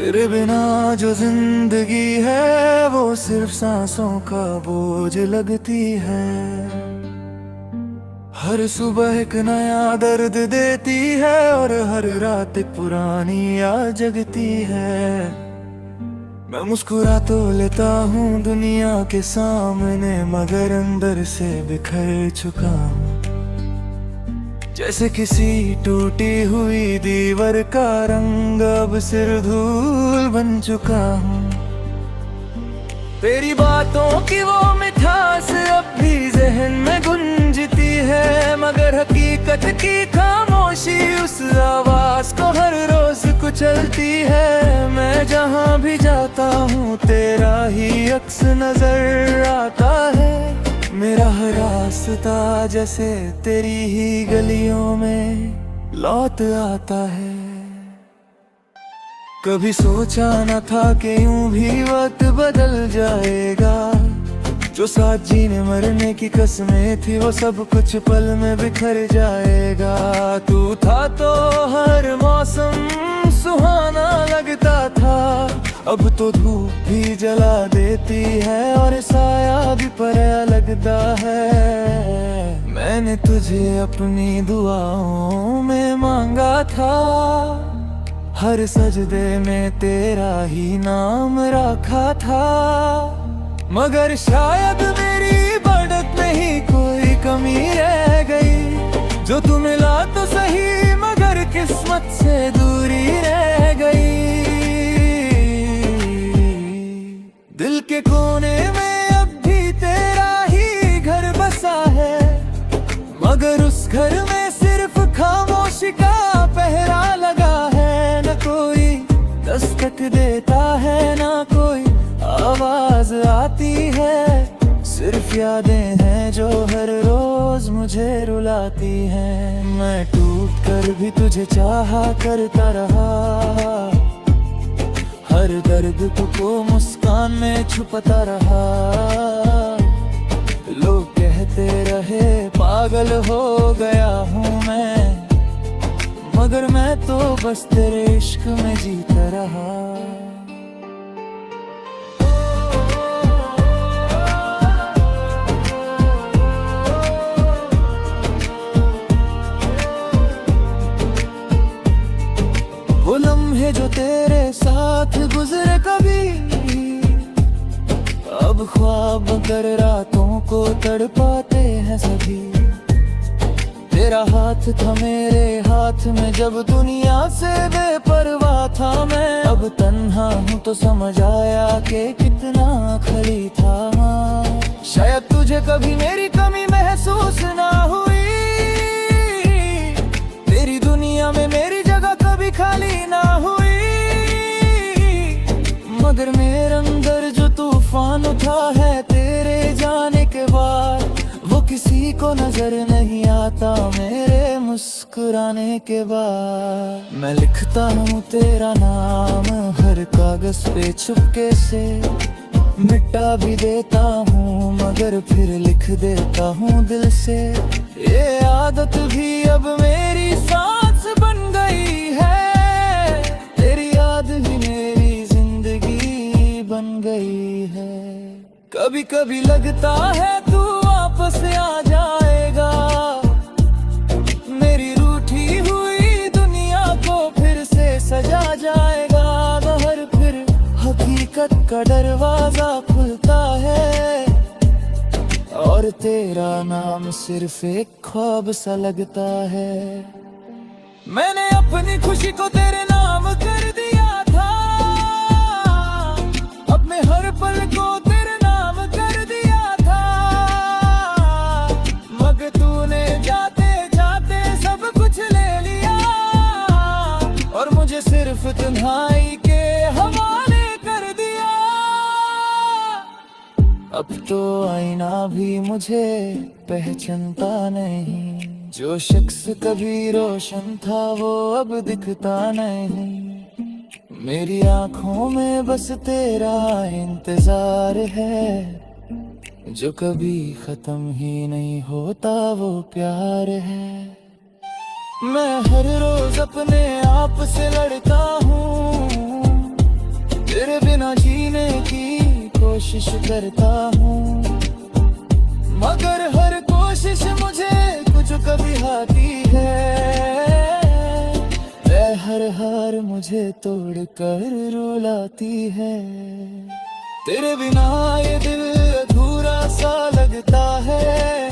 तेरे बिना जो जिंदगी है वो सिर्फ सांसों का बोझ लगती है। हर सुबह एक नया दर्द देती है और हर रात एक पुरानी याद जगती है। मैं मुस्कुरा तो लेता हूँ दुनिया के सामने, मगर अंदर से बिखर चुका हूँ। जैसे किसी टूटी हुई दीवार का रंग अब सिर धूल बन चुका हूँ। तेरी बातों की वो मिठास अब भी जहन में गूंजती है, मगर हकीकत की खामोशी उस आवाज को हर रोज कुचलती है। मैं जहाँ भी जाता हूँ तेरा ही अक्स नजर आता है। मेरा हर रास्ता जैसे तेरी ही गलियों में लौट आता है। कभी सोचा न था कि यूं भी वक्त बदल जाएगा। जो साथ जीने मरने की कसमें थी वो सब कुछ पल में बिखर जाएगा। तू था तो हर मौसम सुहाना लगता था, अब तो धूप भी जला देती है और साया भी पराया लगता है। मैंने तुझे अपनी दुआओं में मांगा था, हर सजदे में तेरा ही नाम रखा था। मगर शायद मेरी बढ़त में ही कोई कमी रह गई। जो तू मिला तो सही मगर किस्मत से दूरी रह गई। दिल के कोने में अब भी तेरा ही घर बसा है, मगर उस घर में सिर्फ खामोशी का पहरा लगा है। न कोई दस्तक देता है ना कोई आवाज आती है, सिर्फ यादें हैं जो हर रोज मुझे रुलाती हैं। मैं टूट कर भी तुझे चाहा करता रहा, हर दर्द को मुस्कान में छुपता रहा। लोग कहते रहे पागल हो गया हूँ मैं, मगर मैं तो बस तेरे इश्क में जीता रहा। वो लम्हे जो तेरे साथ गुजरे कभी, अब ख्वाब कर रातों को तड़पाते हैं सभी। तेरा हाथ था मेरे हाथ में जब दुनिया से बेपरवाह था मैं। अब तन्हा हूँ तो समझ आया कि कितना खली था। शायद तुझे कभी मेरी कमी महसूस ना हुई, तेरी दुनिया में मेरी जगह कभी खाली ना हुई। मगर मेरे अंदर जो तूफान उठा है तेरे जाने के बाद, वो किसी को नजर नहीं आता मेरे मुस्कुराने के बाद। मैं लिखता हूँ तेरा नाम हर कागज पे चुपके से, मिटा भी देता हूँ मगर फिर लिख देता हूँ दिल से। ये आदत भी अब मेरी सांस बन गई है, तेरी याद ही मेरी जिंदगी बन गई है। कभी कभी लगता है तू वापस आ जाएगा, मेरी रूठी हुई दुनिया को फिर से सजा जाएगा। बाहर फिर हकीकत का दरवाजा खुलता है, और तेरा नाम सिर्फ एक ख्वाब सा लगता है। मैंने अपनी खुशी को तेरे नाम कर दिया था, अपने हर पल को तेरे नाम कर दिया था। मगर तूने जाते जाते सब कुछ ले लिया, और मुझे सिर्फ तन्हाई के हवाले कर दिया। अब तो आईना भी मुझे पहचानता नहीं, जो शख्स कभी रोशन था वो अब दिखता नहीं। मेरी आंखों में बस तेरा इंतजार है, जो कभी खत्म ही नहीं होता वो प्यार है। मैं हर रोज अपने आप से लड़ता हूँ, तेरे बिना जीने की कोशिश करता हूँ, मगर हर कोशिश मुझे कुछ कभी हारती है। हर हार मुझे तोड़ कर रुलाती है। तेरे बिना ये दिल अधूरा सा लगता है,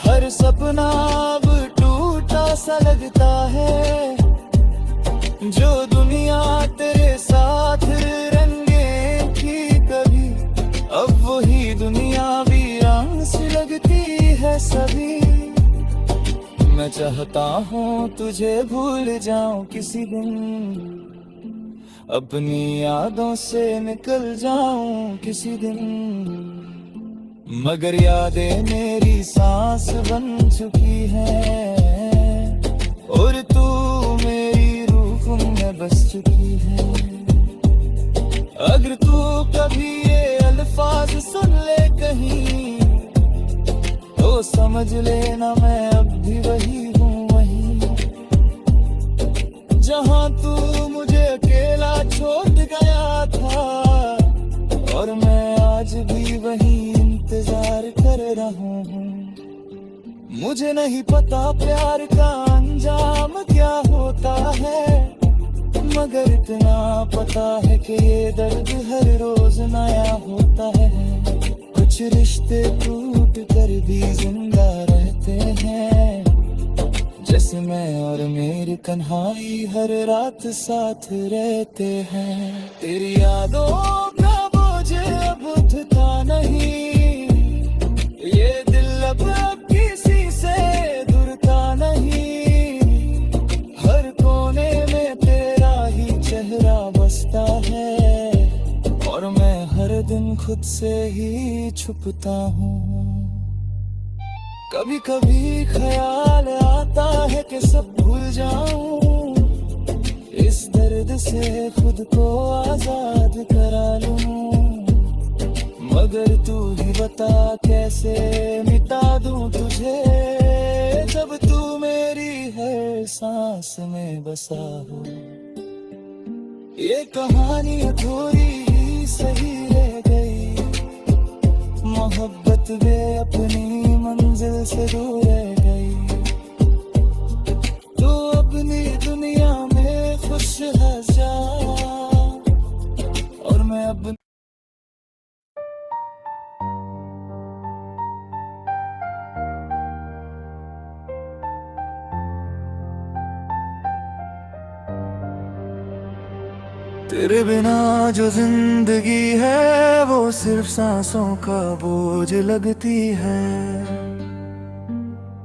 हर सपना अब टूटा सा लगता है। जो दुनिया तेरे साथ रंगे थी कभी, अब वही दुनिया वीरान सी लगती है सभी। मैं चाहता हूँ तुझे भूल जाऊं किसी दिन, अपनी यादों से निकल जाऊं किसी दिन, मगर यादें मेरी सांस बन चुकी है, और तू मेरी रूह में बस चुकी है। अगर तू कभी ये अल्फाज सुन ले कहीं, तो समझ लेना मैं अब भी वही हूँ, वही जहाँ तू मुझे अकेला छोड़ गया था, और मैं आज भी वही इंतजार कर रहा हूँ। मुझे नहीं पता प्यार का अंजाम क्या होता है, मगर इतना पता है कि ये दर्द हर रोज नया होता है। कुछ रिश्ते टूट कर भी जिंदा रहते हैं, जैसे मैं और मेरी कन्हाई हर रात साथ रहते हैं। तेरी यादों का बोझ अब उठता नहीं, ये दिल अब किसी से दुरता नहीं। हर कोने में तेरा ही चेहरा बसता है, और मैं हर दिन खुद से ही छुपता हूँ। कभी कभी ख्याल आता है कि सब भूल जाऊं, इस दर्द से खुद को आजाद करा लूं, मगर तू ही बता कैसे मिटा दूं तुझे, जब तू मेरी हर सांस में बसा हो। ये कहानी अधूरी ही सही रह गई, मोहब्बत भी अपनी मंजिल से दूर रह गई। तू अपनी दुनिया में खुश है जा, और मैं अब तेरे बिना जो जिंदगी है वो सिर्फ सांसों का बोझ लगती है।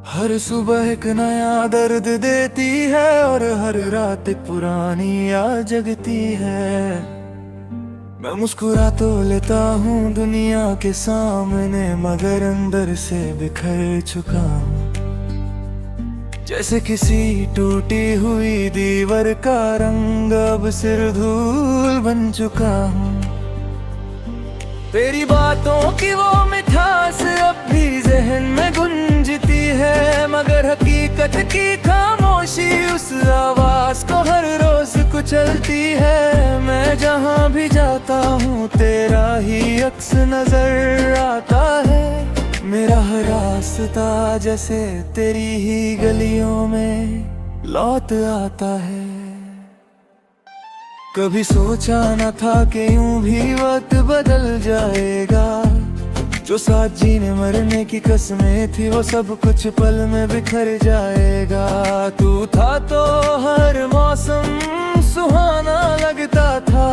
हर सुबह एक नया दर्द देती है, और हर रात एक पुरानी याद जगती है। मैं मुस्कुरा तो लेता हूँ दुनिया के सामने, मगर अंदर से बिखर चुका हूँ, जैसे किसी टूटी हुई दीवार का रंग अब सिर धूल बन चुका हूँ। तेरी बातों की वो मिठास अब भी जहन में गूंजती है, मगर हकीकत की खामोशी उस आवाज को हर रोज कुचलती है। मैं जहाँ भी जाता हूँ तेरा ही अक्स नजर आता है, मेरा हर रास्ता जैसे तेरी ही गलियों में लौट आता है। कभी सोचा न था कि यूं भी वक्त बदल जाएगा, जो साथ जीने मरने की कसमें थी वो सब कुछ पल में बिखर जाएगा। तू था तो हर मौसम सुहाना लगता था,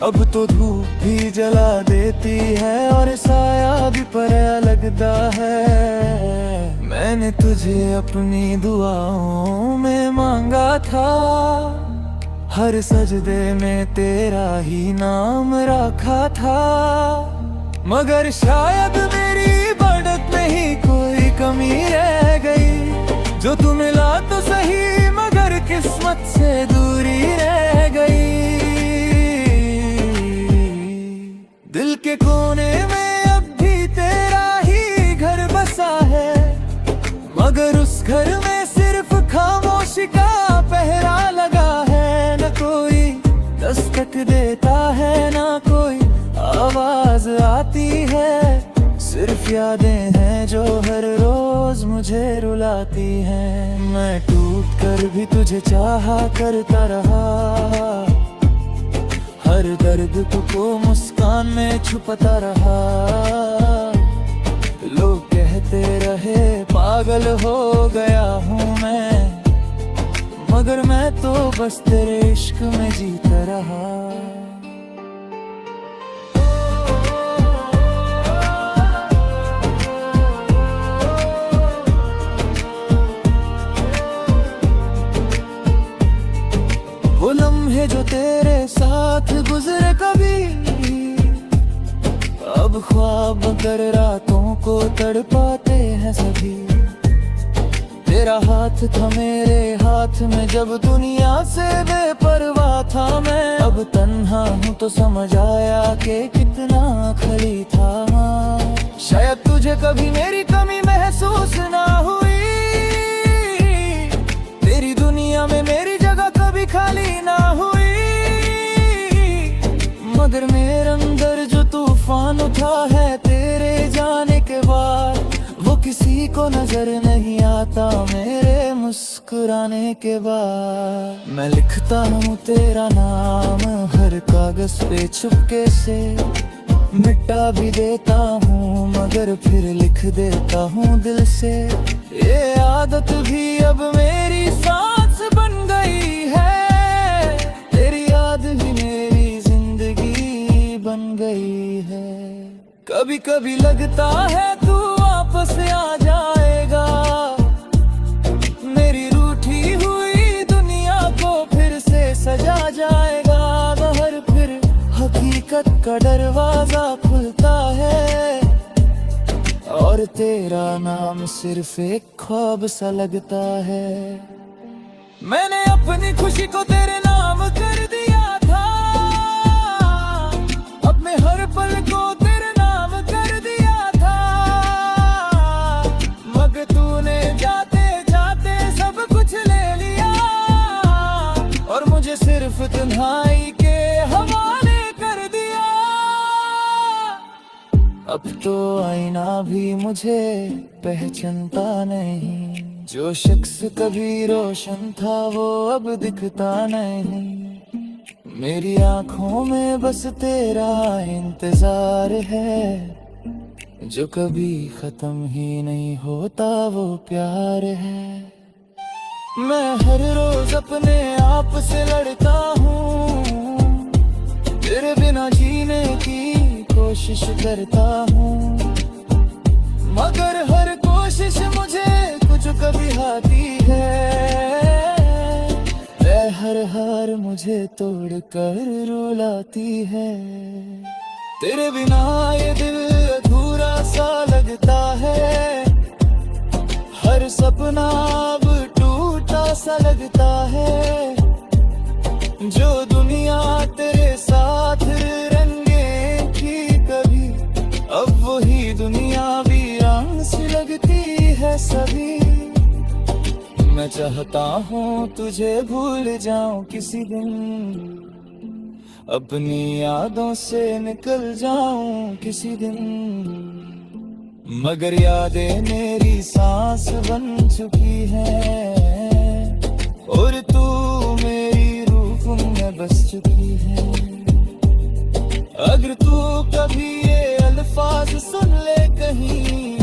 अब तो धूप भी जला देती है और साया भी पराया लगता है। मैंने तुझे अपनी दुआओं में मांगा था, हर सजदे में तेरा ही नाम रखा था, मगर शायद मेरी बढ़त में ही कोई कमी रह गई। जो तू मिला तो सही मगर किस्मत से दूरी रह गई। दिल के कोने में अब भी तेरा ही घर बसा है, मगर उस घर में सिर्फ खामोशी का पहरा लगा है। न कोई दस्तक देता आवाज आती है, सिर्फ यादें हैं जो हर रोज मुझे रुलाती हैं। मैं टूट कर भी तुझे चाहा करता रहा, हर दर्द को मुस्कान में छुपता रहा। लोग कहते रहे पागल हो गया हूँ मैं, मगर मैं तो बस तेरे इश्क में जीता रहा। वो लम्हे जो तेरे साथ गुजरे कभी, अब ख्वाब कर रातों को तड़पाते हैं सभी। तेरा हाथ था मेरे हाथ में जब दुनिया से बेपरवाह था मैं। अब तन्हा हूँ तो समझ आया कि कितना खली था। शायद तुझे कभी मेरी कमी महसूस ना हुई, तेरी दुनिया में मेरी जगह कभी खाली ना हुई। मगर मेरे अंदर जो तूफान उठा है तेरे जाने के बाद, वो किसी को नजर नहीं आता मेरे मुस्कुराने के बाद। मैं लिखता हूँ तेरा नाम हर कागज पे चुपके से, मिटा भी देता हूँ मगर फिर लिख देता हूँ दिल से। ये आदत भी अब मेरी सांस बन गई है, तेरी याद ही मेरी जिंदगी बन गई है। कभी कभी लगता है तू वापस आ जाएगा, मेरी रूठी हुई दुनिया को फिर से सजा जाएगा। बाहर फिर हकीकत का दरवाजा खुलता है, और तेरा नाम सिर्फ एक ख्वाब सा लगता है। मैंने अपनी खुशी को तेरे नाम कर दिया था, अपने हर पल को तेरे नाम कर दिया था। मगर तूने जाते जाते सब कुछ ले लिया, और मुझे सिर्फ तन्हाई के हवाले कर दिया। अब तो आईना भी मुझे पहचानता नहीं, जो शख्स कभी रोशन था वो अब दिखता नहीं। मेरी आंखों में बस तेरा इंतजार है, जो कभी खत्म ही नहीं होता वो प्यार है। मैं हर रोज अपने आप से लड़ता हूँ, तेरे बिना जीने की कोशिश करता हूँ। मगर हर कोशिश मुझे कुछ कभी आती है, हर हार मुझे तोड़ कर रुलाती है। तेरे बिना ये दिल अधूरा सा लगता है, हर सपना अब टूटा सा लगता है। जो दुनिया तेरे साथ रंगे थी कभी, अब वही दुनिया वीरान सी लगती है सभी। मैं चाहता हूँ तुझे भूल जाऊं किसी दिन, अपनी यादों से निकल जाऊं किसी दिन। मगर यादें मेरी सांस बन चुकी है, और तू मेरी रूह में बस चुकी है। अगर तू कभी ये अल्फाज सुन ले कहीं,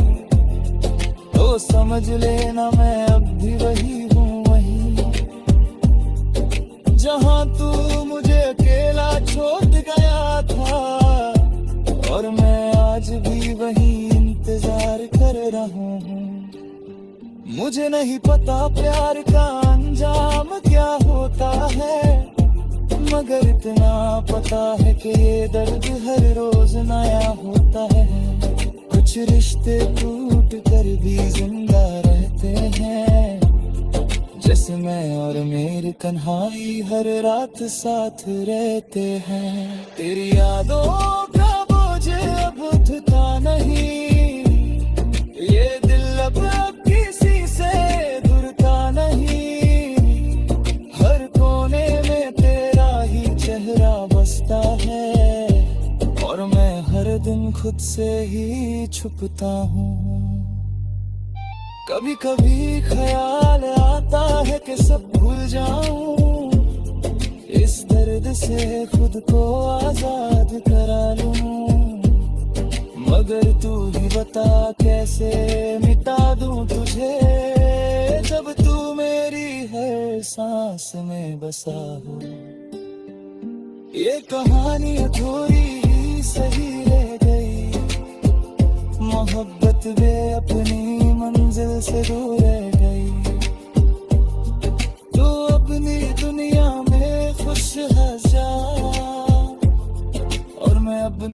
तो समझ लेना मैं अब भी वही हूँ, वही जहाँ तू मुझे अकेला छोड़ गया था। और मैं आज भी वही इंतजार कर रहा हूँ। मुझे नहीं पता प्यार का अंजाम क्या होता है, मगर इतना पता है कि ये दर्द हर रोज नया होता है। कुछ रिश्ते टूट कर भी जिंदा रहते हैं, जैसे मैं और मेरी कन्हाई हर रात साथ रहते हैं। तेरी यादों का बोझ अब उठता नहीं, ये दिल अब किसी से दुरता नहीं। हर कोने में तेरा ही चेहरा बसता है, और मैं खुद से ही छुपता हूँ। कभी कभी ख्याल आता है कि सब भूल जाऊं, इस दर्द से खुद को आजाद करा लूं। मगर तू ही बता कैसे मिटा दूं तुझे, जब तू मेरी हर सांस में बसा हो। ये कहानी अधूरी ही सही रह गई, मोहब्बत बे अपनी मंजिल से दूर रह गई। तू अपनी दुनिया में खुश है जा, और मैं अब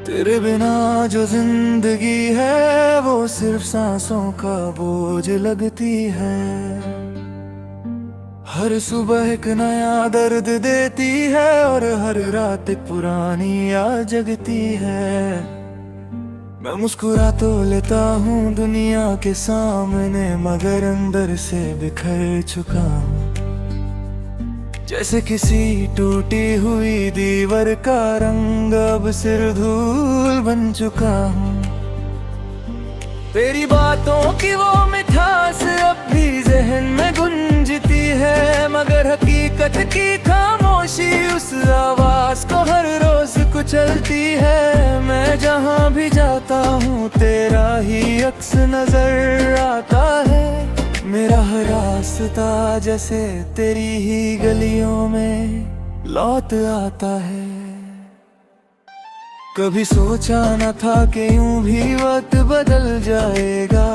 तेरे बिना जो जिंदगी है वो सिर्फ सांसों का बोझ लगती है। हर सुबह एक नया दर्द देती है और हर रात एक पुरानी याद जगती है। मैं मुस्कुरा तो लेता हूँ दुनिया के सामने, मगर अंदर से बिखर चुका हूँ। जैसे किसी टूटी हुई दीवार का रंग अब सिर धूल बन चुका हूँ। तेरी बातों की वो मिठास अब भी जहन में गुंजती है, मगर हकीकत की खामोशी उस आवाज को हर रोज कुचलती है। मैं जहाँ भी जाता हूँ तेरा ही अक्स नजर आता है। मेरा हर रास्ता जैसे तेरी ही गलियों में लौट आता है। कभी सोचा न था कि यूं भी वक्त बदल जाएगा,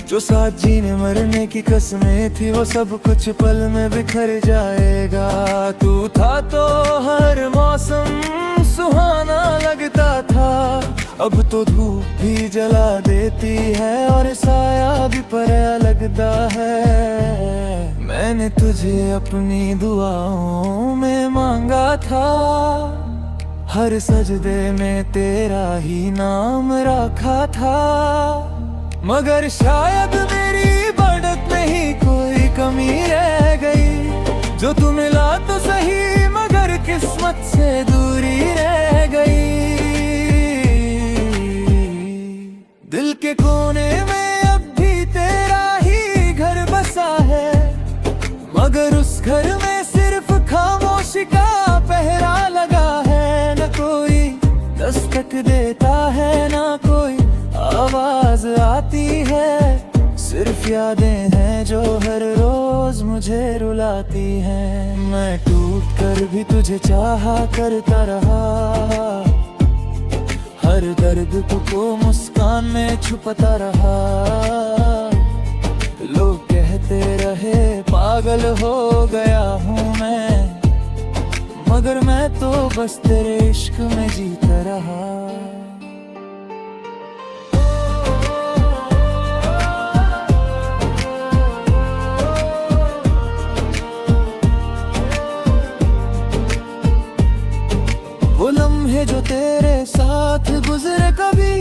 जो साथ जीने मरने की कसमें थी वो सब कुछ पल में बिखर जाएगा। तू था तो हर मौसम सुहाना लगता था, अब तो धूप भी जला देती है और साया भी परा लगता है। मैंने तुझे अपनी दुआओं में मांगा था, हर सजदे में तेरा ही नाम रखा था। मगर शायद मेरी बढ़त में ही कोई कमी रह गई, जो तू मिला तो सही मगर किस्मत से दूरी रह गई। दिल के कोने में अब भी तेरा ही घर बसा है, मगर उस घर में सिर्फ खामोशी का पहरा लगा है। न कोई दस्तक देता है ना कोई आवाज आती है, सिर्फ यादें हैं जो हर रोज मुझे रुलाती हैं। मैं टूट कर भी तुझे चाहा करता रहा, हर दर्द को मुस्कान में छुपता रहा। लोग कहते रहे पागल हो गया हूँ मैं, मगर मैं तो बस तेरे इश्क में जीता रहा। वो लम्हे जो तेरे साथ गुजरे कभी,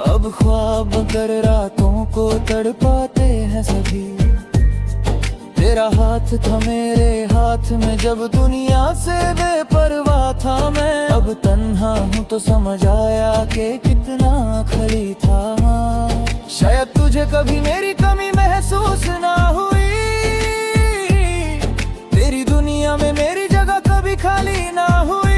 अब ख्वाब कर रातों को तड़पाते हैं सभी। तेरा हाथ था मेरे हाथ में जब दुनिया से बेपरवाह था मैं। अब तन्हा हूँ तो समझ आया कि कितना खली था। शायद तुझे कभी मेरी कमी महसूस ना हुई, तेरी दुनिया में मेरी जगह कभी खाली ना हुई।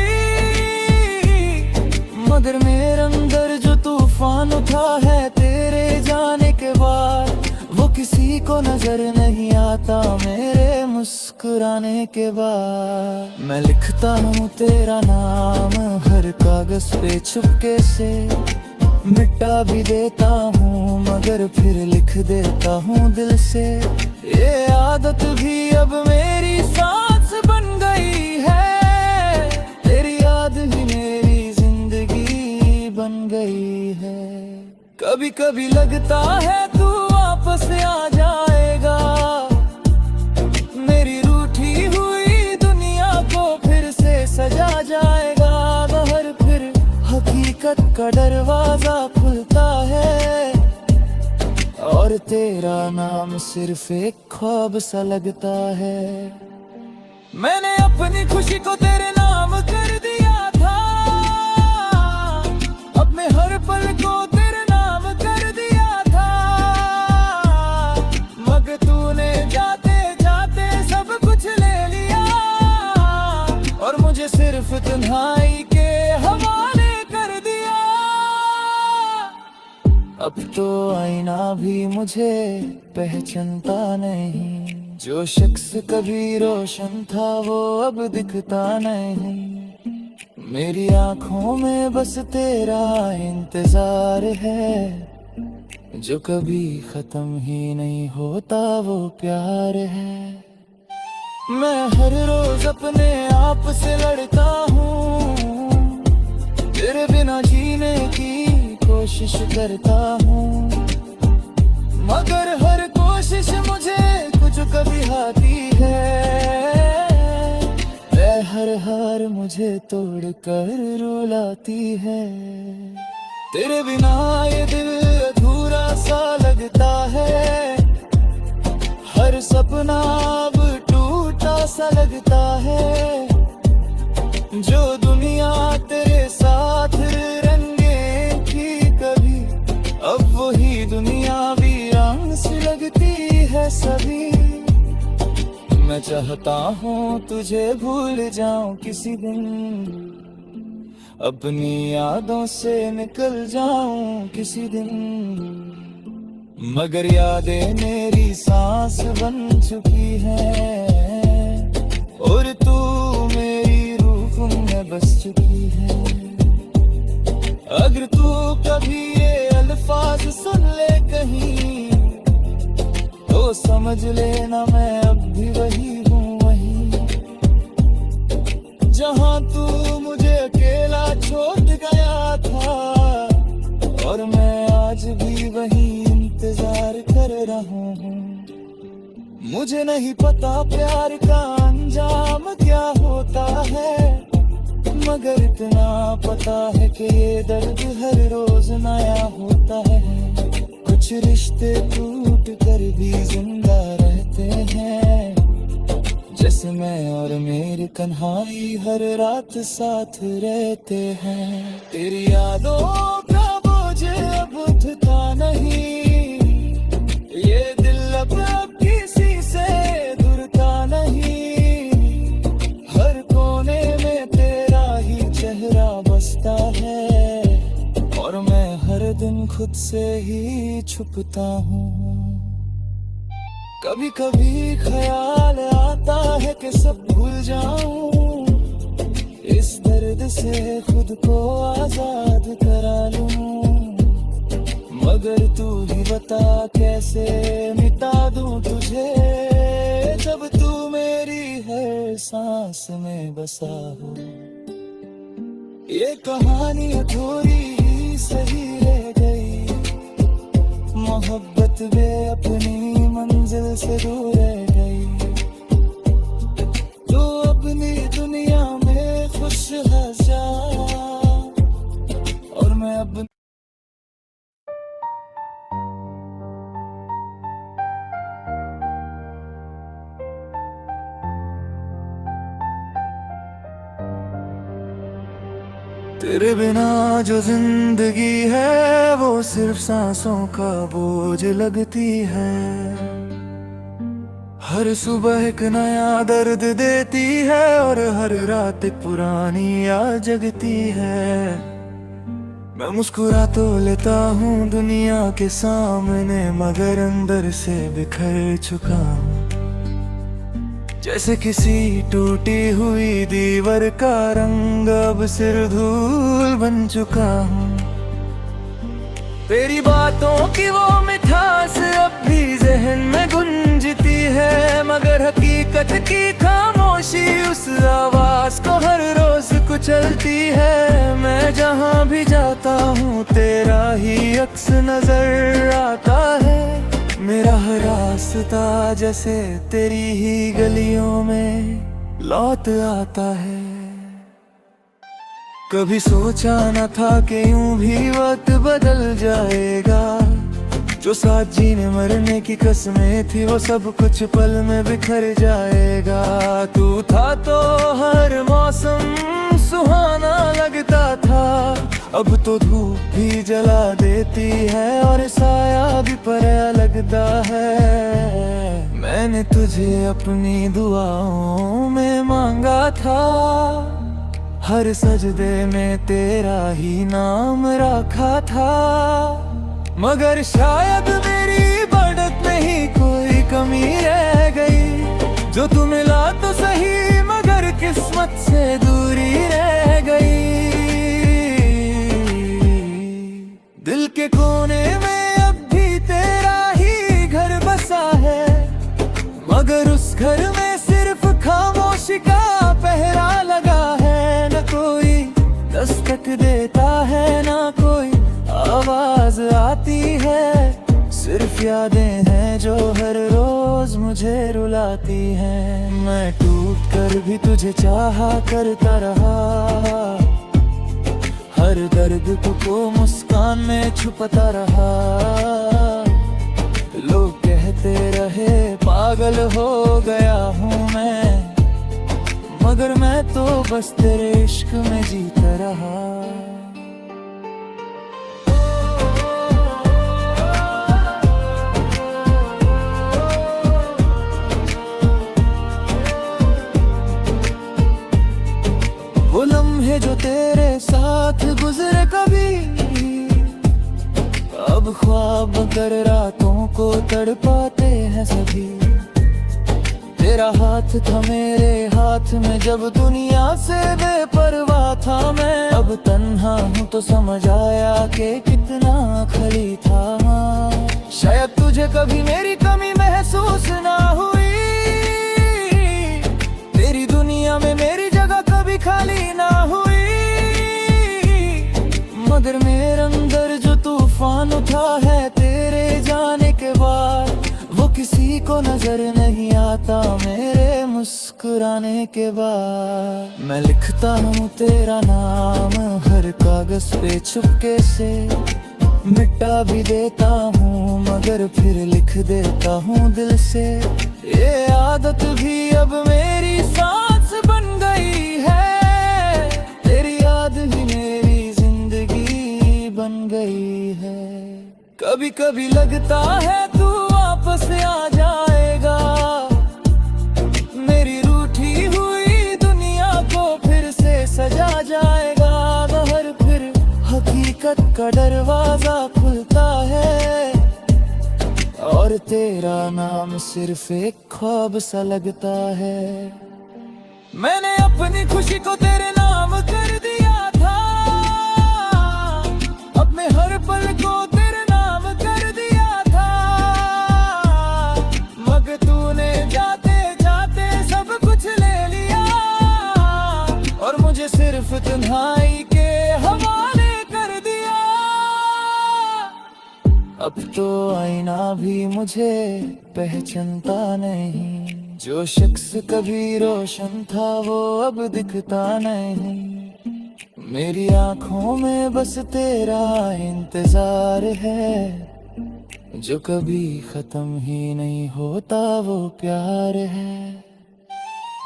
मगर मेरे अंदर जो तूफान उठा है तेरे जाने के बाद, वो किसी को नजर नहीं आता मेरे मुस्कुराने के बाद। मैं लिखता हूँ तेरा नाम हर कागज पे चुपके से, मिटा भी देता हूँ मगर फिर लिख देता हूँ दिल से। ये आदत भी अब मेरी सांस बन गई है, तेरी याद ही मेरी जिंदगी बन गई है। कभी कभी लगता है तू वापस आ जाएगा, मेरी रूठी हुई दुनिया को फिर से सजा जाएगा। बाहर फिर हकीकत हकीकत का दरवाजा खुलता है, और तेरा नाम सिर्फ एक ख्वाब सा लगता है। मैंने अपनी खुशी को तेरे नाम कर दिया था, अपने हर पल को तेरे नाम कर दिया था, मगर तूने जाते जाते सब कुछ ले लिया, और मुझे सिर्फ तन्हाई के हवाले कर दिया। अब तो आईना भी मुझे पहचानता नहीं, जो शख्स कभी रोशन था वो अब दिखता नहीं। मेरी आंखों में बस तेरा इंतजार है, जो कभी खत्म ही नहीं होता वो प्यार है। मैं हर रोज अपने आप से लड़ता हूँ, तेरे बिना जीने की कोशिश करता हूँ, मगर हर कोशिश मुझे कुछ कभी हारती है। हर हार मुझे तोड़ कर रुलाती है। तेरे बिना ये दिल अधूरा सा लगता है, हर सपना अब टूटा सा लगता है। जो दुनिया तेरे साथ रंगे थी कभी, अब वही दुनिया वीरान सी लगती है सभी। मैं चाहता हूँ तुझे भूल जाऊं किसी दिन, अपनी यादों से निकल जाऊं किसी दिन, मगर यादें मेरी सांस बन चुकी है, और तू मेरी रूह में बस चुकी है। अगर तू कभी ये अल्फाज सुन ले कहीं, तो समझ लेना मैं अब भी वही हूँ, वही जहाँ तू मुझे अकेला छोड़ गया था, और मैं आज भी वही इंतजार कर रहा हूँ। मुझे नहीं पता प्यार का अंजाम क्या होता है, मगर इतना पता है कि ये दर्द हर रोज नया होता है। कुछ रिश्ते टूट कर भी जिंदा रहते हैं, जैसे मैं और मेरी कन्हाई हर रात साथ रहते हैं। तेरी यादों का बोझ अब उठता नहीं, ये दिल अब किसी से दूरता नहीं, हर कोने में तेरा ही चेहरा बसता है, और मैं हर दिन खुद से ही छुपता हूँ। कभी कभी ख्याल आता है कि सब भूल जाऊं, इस दर्द से खुद को आजाद करा लूं, मगर तू ही बता कैसे मिटा दूं तुझे, जब तू मेरी हर सांस में बसा हो। ये कहानी अधूरी सही रह गई, मोहब्बत भी अपनी मंजिल से दूर रह गई। तू अपनी दुनिया में खुश है जा, और मैं अब तेरे बिना जो जिंदगी है वो सिर्फ सांसों का बोझ लगती है। हर सुबह एक नया दर्द देती है, और हर रात एक पुरानी याद जगती है। मैं मुस्कुरा तो लेता हूँ दुनिया के सामने, मगर अंदर से बिखर चुका हूँ, जैसे किसी टूटी हुई दीवार का रंग अब सिर धूल बन चुका हूँ। तेरी बातों की वो मिठास अब भी जहन में गूंजती है, मगर हकीकत की खामोशी उस आवाज को हर रोज कुचलती है। मैं जहाँ भी जाता हूँ तेरा ही अक्स नजर आता है, मेरा हर रास्ता जैसे तेरी ही गलियों में लौट आता है। कभी सोचा न था कि यूं भी वक्त बदल जाएगा। जो साथ जीने मरने की कसमें थी वो सब कुछ पल में बिखर जाएगा। तू था तो हर मौसम सुहाना लगता था, अब तो धूप भी जला देती है और साया भी पराया लगता है। मैंने तुझे अपनी दुआओं में मांगा था, हर सजदे में तेरा ही नाम रखा था। मगर शायद मेरी बढ़त में ही कोई कमी रह गई। जो तू मिला तो सही मगर किस्मत से दूरी रह गई। दिल के कोने में अब भी तेरा ही घर बसा है, मगर उस घर में सिर्फ खामोशी का पहरा लगा है। न कोई दस्तक देता है ना कोई आवाज आती है, सिर्फ यादें हैं जो हर रोज मुझे रुलाती हैं। मैं टूट कर भी तुझे चाहा करता रहा, हर दर्द को मुस्कान में छुपता रहा। लोग कहते रहे पागल हो गया हूँ मैं, मगर मैं तो बस तेरे इश्क में जीता रहा। वो लम्हे जो तेरे साथ गुजरे कभी, अब ख्वाब कर रातों को तड़पाते हैं सभी। तेरा हाथ था मेरे हाथ में जब दुनिया से बेपरवाह था मैं। अब तन्हा हूँ तो समझ आया कि कितना खली था। शायद तुझे कभी मेरी कमी महसूस ना हुई, तेरी दुनिया में मेरी जगह कभी खाली ना हुई। मगर मेरे अंदर जो तूफान उठा है तेरे जाने के बाद, वो किसी को नजर नहीं आता मेरे मुस्कुराने के बाद। मैं लिखता हूँ तेरा नाम हर कागज पे चुपके से, मिटा भी देता हूँ मगर फिर लिख देता हूँ दिल से। ये आदत भी अब मेरी सांस बन गई है, तेरी याद ही मेरी जिंदगी बन गई है। कभी कभी लगता है तू वापस आ जाएगा, मेरी रूठी हुई दुनिया को फिर से सजा जाएगा। बाहर फिर हकीकत का दरवाजा खुलता है, और तेरा नाम सिर्फ एक ख्वाब सा लगता है। मैंने अपनी खुशी को तेरे नाम कर दिया था, अपने हर पल को तेरे नाम कर दिया था। मगर तूने जाते जाते सब कुछ ले लिया, और मुझे सिर्फ तन्हाई के हवाले कर दिया। अब तो आईना भी मुझे पहचानता नहीं, जो शख्स कभी रोशन था वो अब दिखता नहीं। मेरी आंखों में बस तेरा इंतजार है, जो कभी खत्म ही नहीं होता वो प्यार है।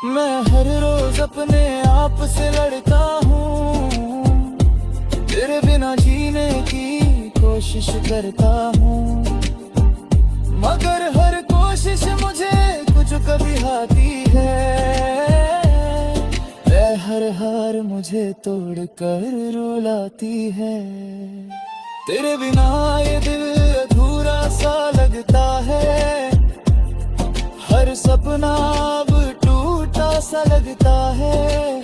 मैं हर रोज अपने आप से लड़ता हूँ, तेरे बिना जीने की कोशिश करता हूँ। मगर हर कोशिश मुझे कुछ कभी हारती है, हर हार मुझे तोड़ कर रुलाती है। तेरे बिना ये दिल अधूरा सा लगता है, हर सपना अब टूटा सा लगता है।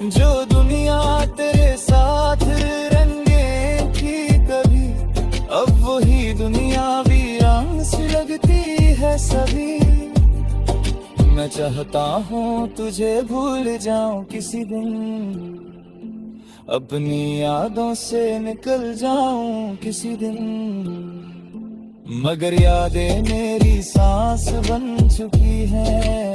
जो दुनिया तेरे साथ रंगे थी कभी, अब वही दुनिया वीरान सी लगती है सभी। मैं चाहता हूँ तुझे भूल जाऊं किसी दिन, अपनी यादों से निकल जाऊं किसी दिन। मगर यादें मेरी सांस बन चुकी हैं,